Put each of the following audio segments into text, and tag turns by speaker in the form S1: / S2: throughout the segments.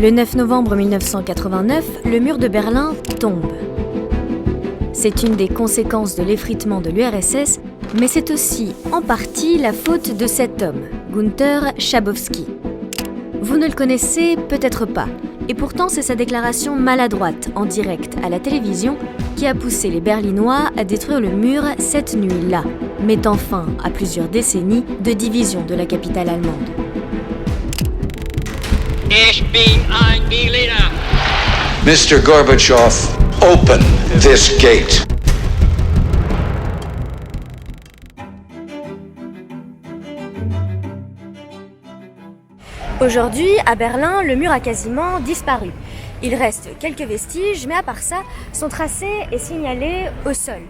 S1: Le 9 novembre 1989, le mur de Berlin tombe. C'est une des conséquences de l'effritement de l'URSS, mais c'est aussi en partie la faute de cet homme, Günther Schabowski. Vous ne le connaissez peut-être pas, et pourtant c'est sa déclaration maladroite en direct à la télévision qui a poussé les Berlinois à détruire le mur cette nuit-là, mettant fin à plusieurs décennies de division de la capitale allemande.
S2: Ich bin ein Berliner.
S3: Mr. Gorbachev, open this gate.
S1: Aujourd'hui, à Berlin, le mur a quasiment disparu. Il reste quelques vestiges, mais à part ça, son tracé est signalé au sol.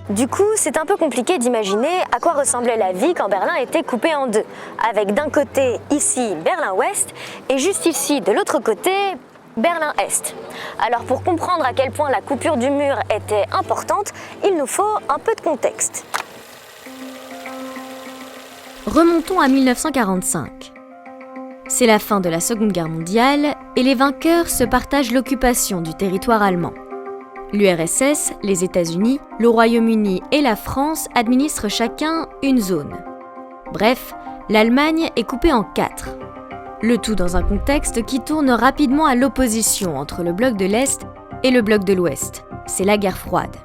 S1: Du coup, c'est un peu compliqué d'imaginer à quoi ressemblait la vie quand Berlin était coupé en deux, avec d'un côté, ici, Berlin-Ouest, et juste ici, de l'autre côté, Berlin-Est. Alors pour comprendre à quel point la coupure du mur était importante, il nous faut un peu de contexte. Remontons à 1945. C'est la fin de la Seconde Guerre mondiale et les vainqueurs se partagent l'occupation du territoire allemand. L'URSS, les États-Unis, le Royaume-Uni et la France administrent chacun une zone. Bref, l'Allemagne est coupée en 4. Le tout dans un contexte qui tourne rapidement à l'opposition entre le bloc de l'Est et le bloc de l'Ouest. C'est la guerre froide.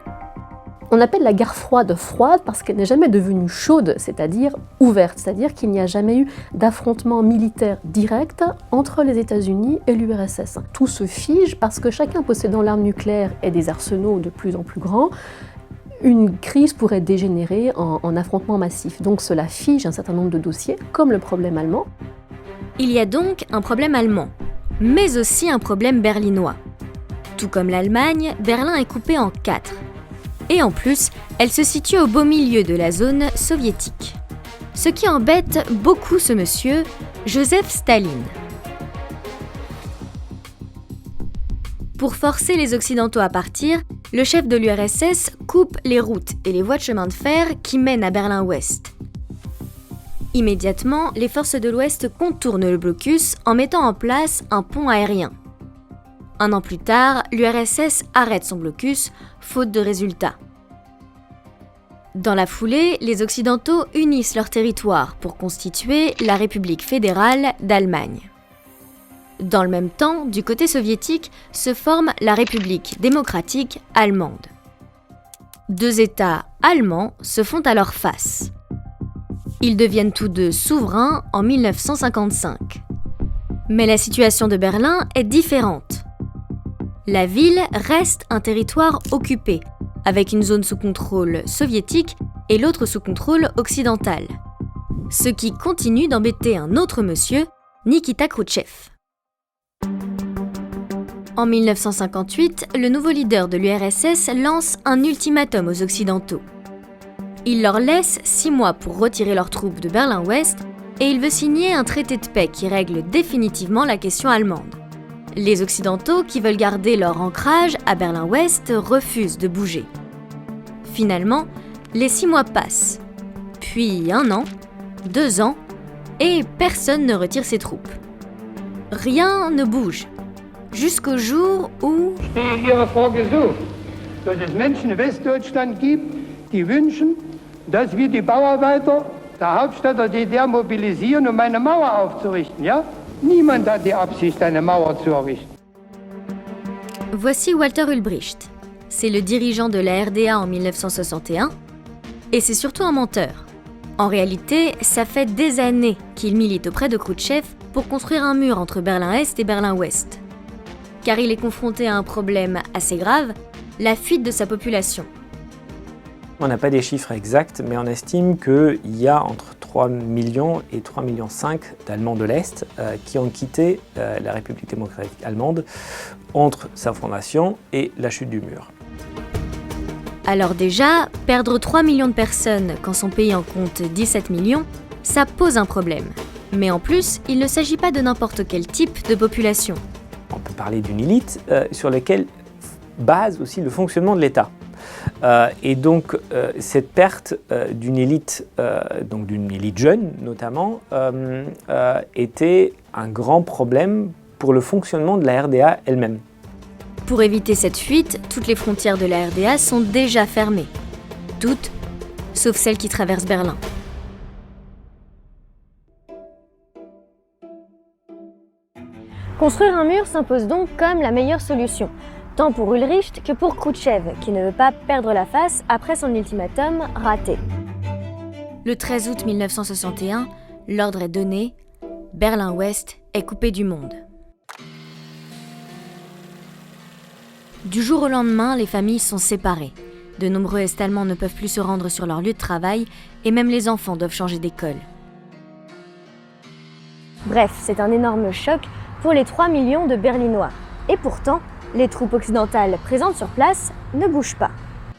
S4: On appelle la guerre froide froide parce qu'elle n'est jamais devenue chaude, c'est-à-dire ouverte, c'est-à-dire qu'il n'y a jamais eu d'affrontement militaire direct entre les États-Unis et l'URSS. Tout se fige parce que chacun possédant l'arme nucléaire et des arsenaux de plus en plus grands, une crise pourrait dégénérer en affrontement massif. Donc cela fige un certain nombre de dossiers, comme le problème allemand.
S1: Il y a donc un problème allemand, mais aussi un problème berlinois. Tout comme l'Allemagne, Berlin est coupé en 4. Et en plus, elle se situe au beau milieu de la zone soviétique. Ce qui embête beaucoup ce monsieur, Joseph Staline. Pour forcer les Occidentaux à partir, le chef de l'URSS coupe les routes et les voies de chemin de fer qui mènent à Berlin-Ouest. Immédiatement, les forces de l'Ouest contournent le blocus en mettant en place un pont aérien. Un an plus tard, l'URSS arrête son blocus, faute de résultats. Dans la foulée, les Occidentaux unissent leurs territoires pour constituer la République fédérale d'Allemagne. Dans le même temps, du côté soviétique, se forme la République démocratique allemande. Deux États allemands se font alors face. Ils deviennent tous deux souverains en 1955. Mais la situation de Berlin est différente. La ville reste un territoire occupé, avec une zone sous contrôle soviétique et l'autre sous contrôle occidental. Ce qui continue d'embêter un autre monsieur, Nikita Khrouchtchev. En 1958, le nouveau leader de l'URSS lance un ultimatum aux Occidentaux. Il leur laisse 6 mois pour retirer leurs troupes de Berlin-Ouest et il veut signer un traité de paix qui règle définitivement la question allemande. Les Occidentaux, qui veulent garder leur ancrage à Berlin-Ouest, refusent de bouger. Finalement, les 6 mois passent. Puis 1 an, 2 ans, et personne ne retire ses troupes. Rien ne bouge. Jusqu'au jour où...
S5: Ich stehe Ihrer Frau gesucht, dass es Menschen in Westdeutschland gibt, die wünschen, dass wir die Bauarbeiter der Hauptstadt der DDR mobilisieren, um eine Mauer aufzurichten, ja? Niemand hat die Absicht, eine Mauer zu errichten.
S1: Voici Walter Ulbricht. C'est le dirigeant de la RDA en 1961, et c'est surtout un menteur. En réalité, ça fait des années qu'il milite auprès de Khrouchtchev pour construire un mur entre Berlin-Est et Berlin-Ouest. Car il est confronté à un problème assez grave, la fuite de sa population.
S6: On n'a pas des chiffres exacts, mais on estime qu'il y a entre 3 millions et 3,5 millions d'Allemands de l'Est qui ont quitté la République démocratique allemande entre sa fondation et la chute du mur.
S1: Alors déjà, perdre 3 millions de personnes quand son pays en compte 17 millions, ça pose un problème. Mais en plus, il ne s'agit pas de n'importe quel type de population.
S6: On peut parler d'une élite sur laquelle base aussi le fonctionnement de l'État. Et donc cette perte d'une élite, donc d'une élite jeune notamment, était un grand problème pour le fonctionnement de la RDA elle-même.
S1: Pour éviter cette fuite, toutes les frontières de la RDA sont déjà fermées. Toutes, sauf celle qui traverse Berlin.
S7: Construire un mur s'impose donc comme la meilleure solution, tant pour Ulrich que pour Khrouchtchev, qui ne veut pas perdre la face après son ultimatum raté.
S1: Le 13 août 1961, l'ordre est donné, Berlin-Ouest est coupé du monde. Du jour au lendemain, les familles sont séparées. De nombreux Est-Allemands ne peuvent plus se rendre sur leur lieu de travail et même les enfants doivent changer d'école.
S7: Bref, c'est un énorme choc pour les 3 millions de Berlinois. Et pourtant, les troupes occidentales présentes sur place ne bougent pas.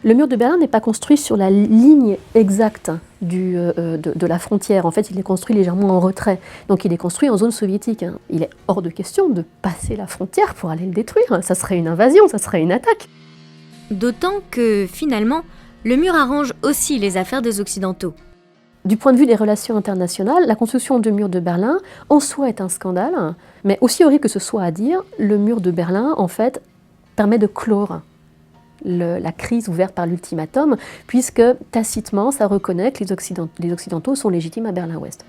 S4: Le mur de Berlin n'est pas construit sur la ligne exacte de la frontière. En fait, il est construit légèrement en retrait. Donc il est construit en zone soviétique. Il est hors de question de passer la frontière pour aller le détruire. Ça serait une invasion, ça serait une attaque.
S1: D'autant que, finalement, le mur arrange aussi les affaires des Occidentaux.
S4: Du point de vue des relations internationales, la construction du mur de Berlin, en soi, est un scandale. Mais aussi horrible que ce soit à dire, le mur de Berlin, en fait, permet de clore la crise ouverte par l'ultimatum, puisque tacitement, ça reconnaît que les Occidentaux sont légitimes à Berlin-Ouest.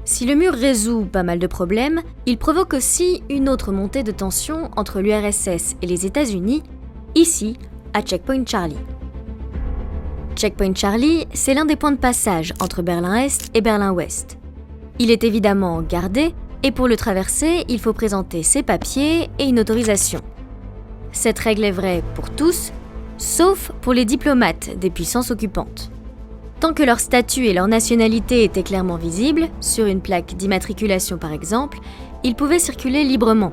S1: Si le mur résout pas mal de problèmes, il provoque aussi une autre montée de tension entre l'URSS et les États-Unis, ici, à Checkpoint Charlie. Checkpoint Charlie, c'est l'un des points de passage entre Berlin-Est et Berlin-Ouest. Il est évidemment gardé, et pour le traverser, il faut présenter ses papiers et une autorisation. Cette règle est vraie pour tous, sauf pour les diplomates des puissances occupantes. Tant que leur statut et leur nationalité étaient clairement visibles, sur une plaque d'immatriculation par exemple, ils pouvaient circuler librement.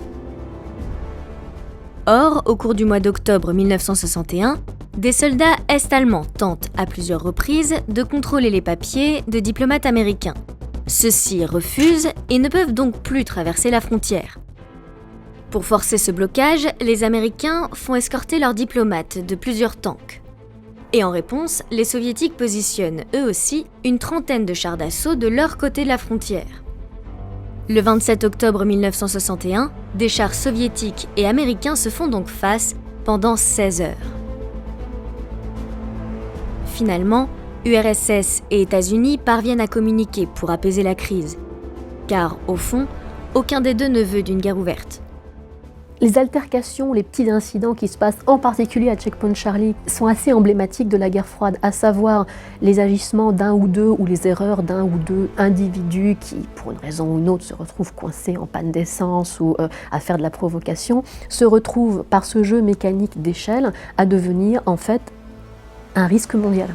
S1: Or, au cours du mois d'octobre 1961, des soldats est-allemands tentent à plusieurs reprises de contrôler les papiers de diplomates américains. Ceux-ci refusent et ne peuvent donc plus traverser la frontière. Pour forcer ce blocage, les Américains font escorter leurs diplomates de plusieurs tanks. Et en réponse, les Soviétiques positionnent eux aussi une trentaine de chars d'assaut de leur côté de la frontière. Le 27 octobre 1961, des chars soviétiques et américains se font donc face pendant 16 heures. Finalement, URSS et États-Unis parviennent à communiquer pour apaiser la crise. Car, au fond, aucun des deux ne veut d'une guerre ouverte.
S4: Les altercations, les petits incidents qui se passent en particulier à Checkpoint Charlie sont assez emblématiques de la guerre froide, à savoir les agissements d'un ou deux ou les erreurs d'un ou deux individus qui, pour une raison ou une autre, se retrouvent coincés en panne d'essence ou à faire de la provocation, se retrouvent par ce jeu mécanique d'échelle à devenir en fait un risque mondial.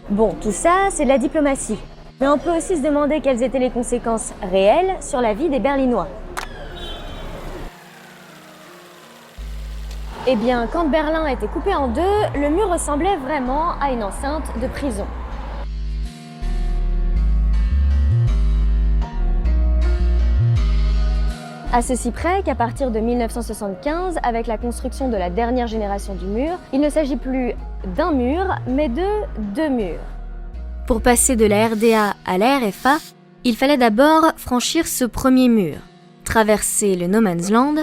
S7: Bon, tout ça, c'est de la diplomatie. Mais on peut aussi se demander quelles étaient les conséquences réelles sur la vie des Berlinois. Eh bien, quand Berlin était coupé en deux, le mur ressemblait vraiment à une enceinte de prison. À ceci près qu'à partir de 1975, avec la construction de la dernière génération du mur, il ne s'agit plus d'un mur, mais de deux murs.
S1: Pour passer de la RDA à la RFA, il fallait d'abord franchir ce premier mur, traverser le No Man's Land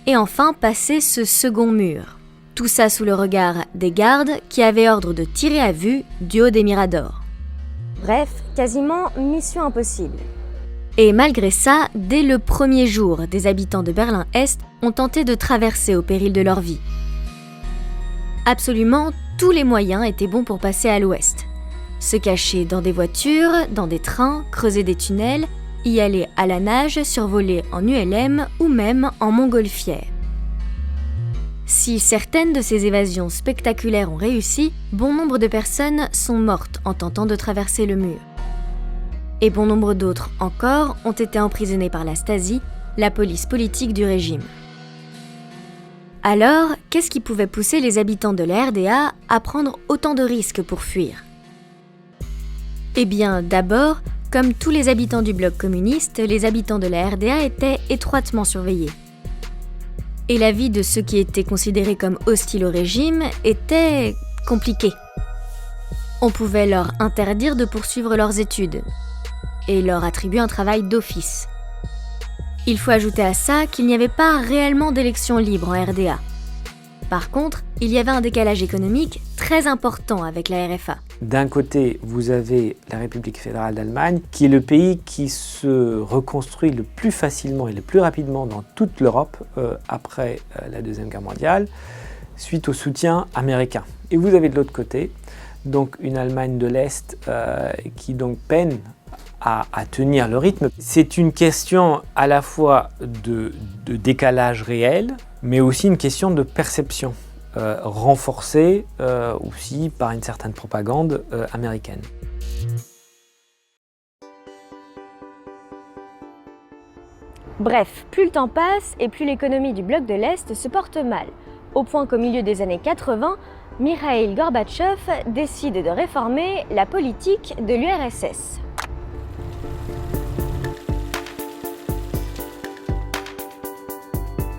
S1: et enfin passer ce second mur. Tout ça sous le regard des gardes qui avaient ordre de tirer à vue du haut des miradors.
S7: Bref, quasiment mission impossible.
S1: Et malgré ça, dès le premier jour, des habitants de Berlin-Est ont tenté de traverser au péril de leur vie. Absolument tous les moyens étaient bons pour passer à l'ouest. Se cacher dans des voitures, dans des trains, creuser des tunnels, y aller à la nage, survoler en ULM ou même en montgolfière. Si certaines de ces évasions spectaculaires ont réussi, bon nombre de personnes sont mortes en tentant de traverser le mur. Et bon nombre d'autres encore ont été emprisonnées par la Stasi, la police politique du régime. Alors, qu'est-ce qui pouvait pousser les habitants de la RDA à prendre autant de risques pour fuir ? Eh bien, d'abord, comme tous les habitants du bloc communiste, les habitants de la RDA étaient étroitement surveillés. Et la vie de ceux qui étaient considérés comme hostiles au régime était compliquée. On pouvait leur interdire de poursuivre leurs études et leur attribuer un travail d'office. Il faut ajouter à ça qu'il n'y avait pas réellement d'élections libres en RDA. Par contre, il y avait un décalage économique très important avec la RFA.
S6: D'un côté, vous avez la République fédérale d'Allemagne, qui est le pays qui se reconstruit le plus facilement et le plus rapidement dans toute l'Europe après la Deuxième Guerre mondiale, suite au soutien américain. Et vous avez de l'autre côté, donc une Allemagne de l'Est qui donc peine à tenir le rythme. C'est une question à la fois de décalage réel, mais aussi une question de perception, renforcée aussi par une certaine propagande américaine.
S7: Bref, plus le temps passe et plus l'économie du bloc de l'Est se porte mal, au point qu'au milieu des années 80, Mikhaïl Gorbatchev décide de réformer la politique de l'URSS.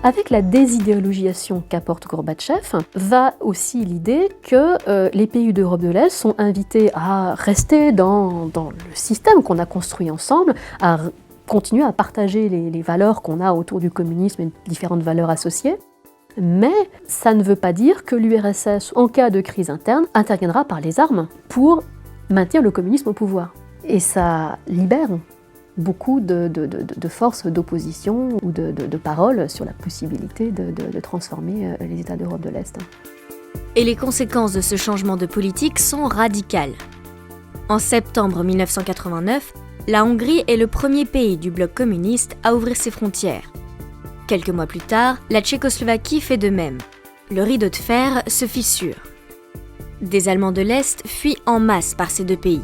S4: Avec la désidéologisation qu'apporte Gorbatchev, va aussi l'idée que les pays d'Europe de l'Est sont invités à rester dans le système qu'on a construit ensemble, à continuer à partager les valeurs qu'on a autour du communisme et différentes valeurs associées. Mais ça ne veut pas dire que l'URSS, en cas de crise interne, interviendra par les armes pour maintenir le communisme au pouvoir. Et ça libère beaucoup de forces d'opposition ou de paroles sur la possibilité de transformer les États d'Europe de l'Est.
S1: Et les conséquences de ce changement de politique sont radicales. En septembre 1989, la Hongrie est le premier pays du bloc communiste à ouvrir ses frontières. Quelques mois plus tard, la Tchécoslovaquie fait de même. Le rideau de fer se fissure. Des Allemands de l'Est fuient en masse par ces deux pays.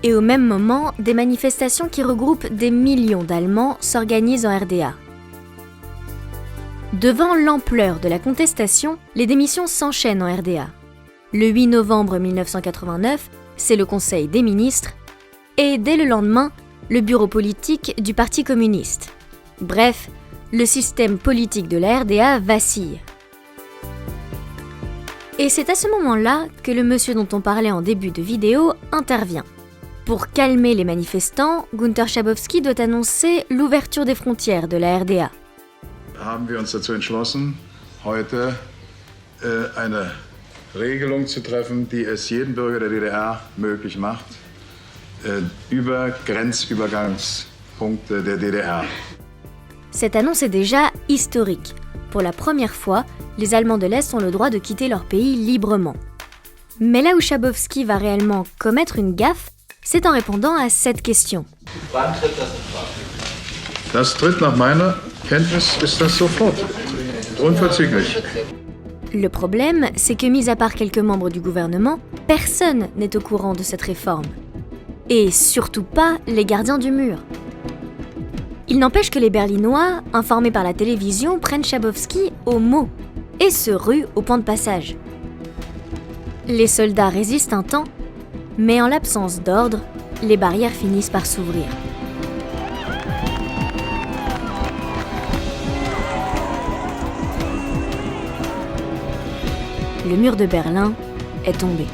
S1: Et au même moment, des manifestations qui regroupent des millions d'Allemands s'organisent en RDA. Devant l'ampleur de la contestation, les démissions s'enchaînent en RDA. Le 8 novembre 1989, c'est le Conseil des ministres, et dès le lendemain, le bureau politique du Parti communiste. Bref, le système politique de la RDA vacille. Et c'est à ce moment-là que le monsieur dont on parlait en début de vidéo intervient. Pour calmer les manifestants, Günter Schabowski doit annoncer l'ouverture des frontières de la RDA.
S8: Haben wir uns dazu entschlossen, heute eine Regelung zu treffen, die es jedem Bürger der DDR möglich macht, über Grenzübergangspunkte der DDR.
S1: Cette annonce est déjà historique. Pour la première fois, les Allemands de l'Est ont le droit de quitter leur pays librement. Mais là où Schabowski va réellement commettre une gaffe, c'est en répondant à cette question.
S8: Das tritt nach meiner Kenntnis ist das sofort. Unverzüglich.
S1: Le problème, c'est que mis à part quelques membres du gouvernement, personne n'est au courant de cette réforme. Et surtout pas les gardiens du mur. Il n'empêche que les Berlinois, informés par la télévision, prennent Schabowski au mot et se ruent au point de passage. Les soldats résistent un temps, mais en l'absence d'ordre, les barrières finissent par s'ouvrir. Le mur de Berlin est tombé.